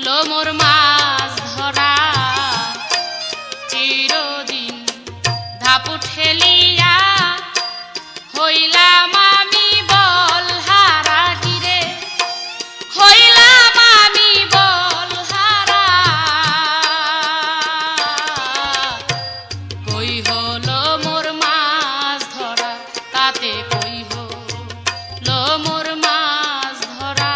লো মোর মাছ ধরা চিরদিন ধাপু ঠেলিয়া হইলাম আমি বল হারা গিরে হইলাম আমি বল হারা কই হলো মোর মাছ ধরা তাতে কই হলো মোর মাছ ধরা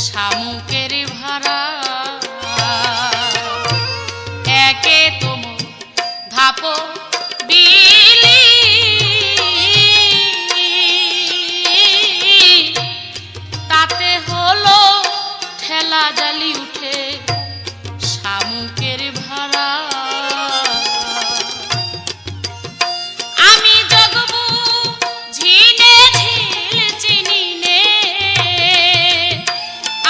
শামুকের ভাড়া একে তোম ধাপ বিলি তাতে হলো ঠেলা জালি উঠে শামুকের ভাড়া আমি জগবু ঝিনে ঝিল চিনি নে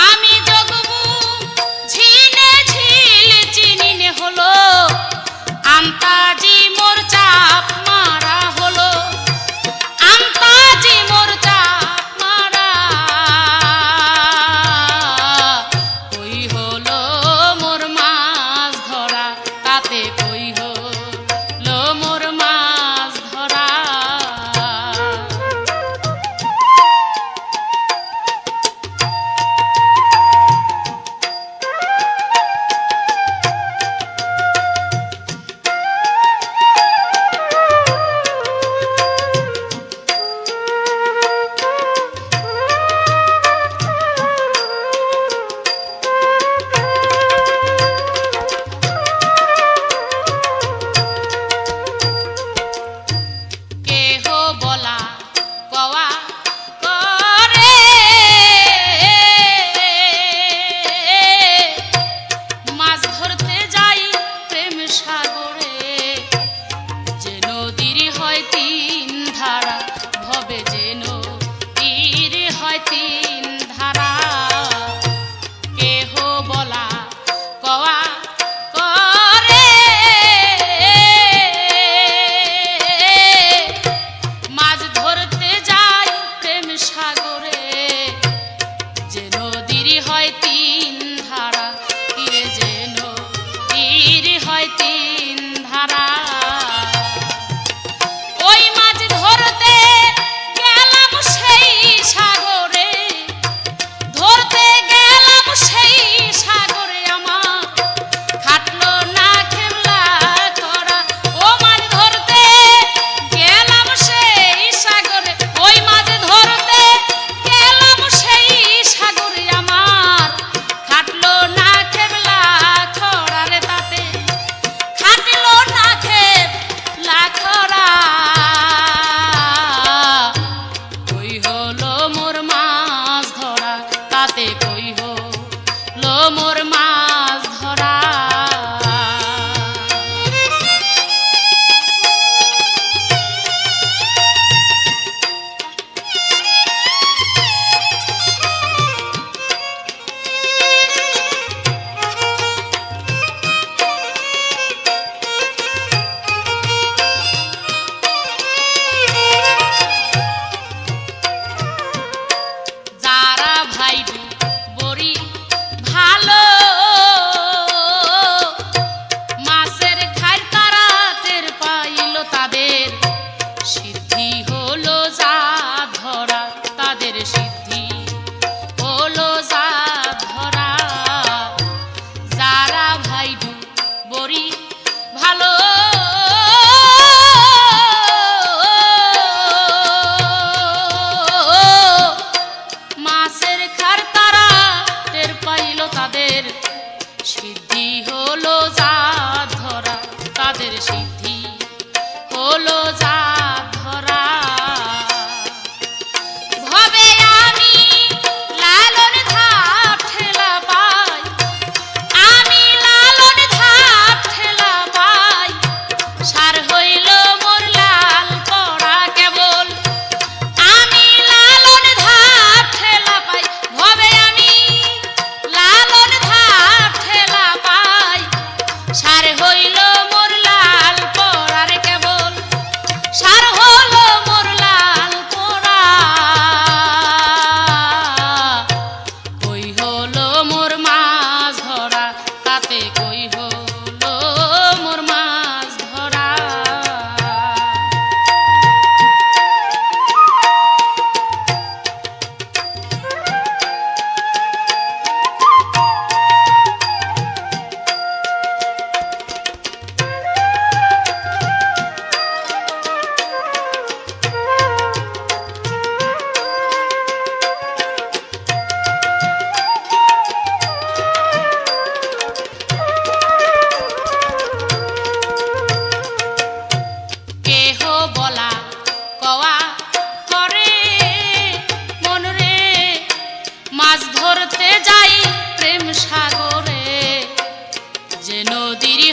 আমি জগবু ঝিনে ঝিল চিনি নে হলো আন্তাজি মোর চাপ মারা হলো আন্তাজি মোর চাপ মারা কই হলো মোর মাছ ধরা তাতে কই হলো মোর মাছ ধরা কেহ বলা কওয়া করে মাছ ধরতে যাই প্রেম সাগরে যে নদীর হয় তিন ধারা ভবে যে নদীর হয় তিন ধারা কেহ বলা কওয়া করে মাছ ধরতে যাই প্রেম সাগরে যে নদীর হয় তিন ধারা তীরে যে নদীর হয় তিন ধারা ওই মাছ ধরতে গেলাম সেই সাগরে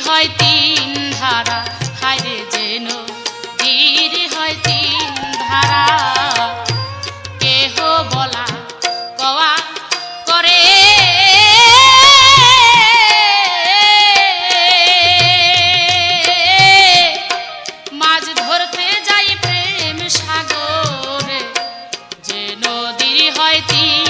হয় তিন ধারা, হায়রে যে নদীর হয় তিন ধারা। কেহ বলা কওয়া করে, মাছ ধরতে যাই প্রেম সাগরে, যে নদীর হয় তিন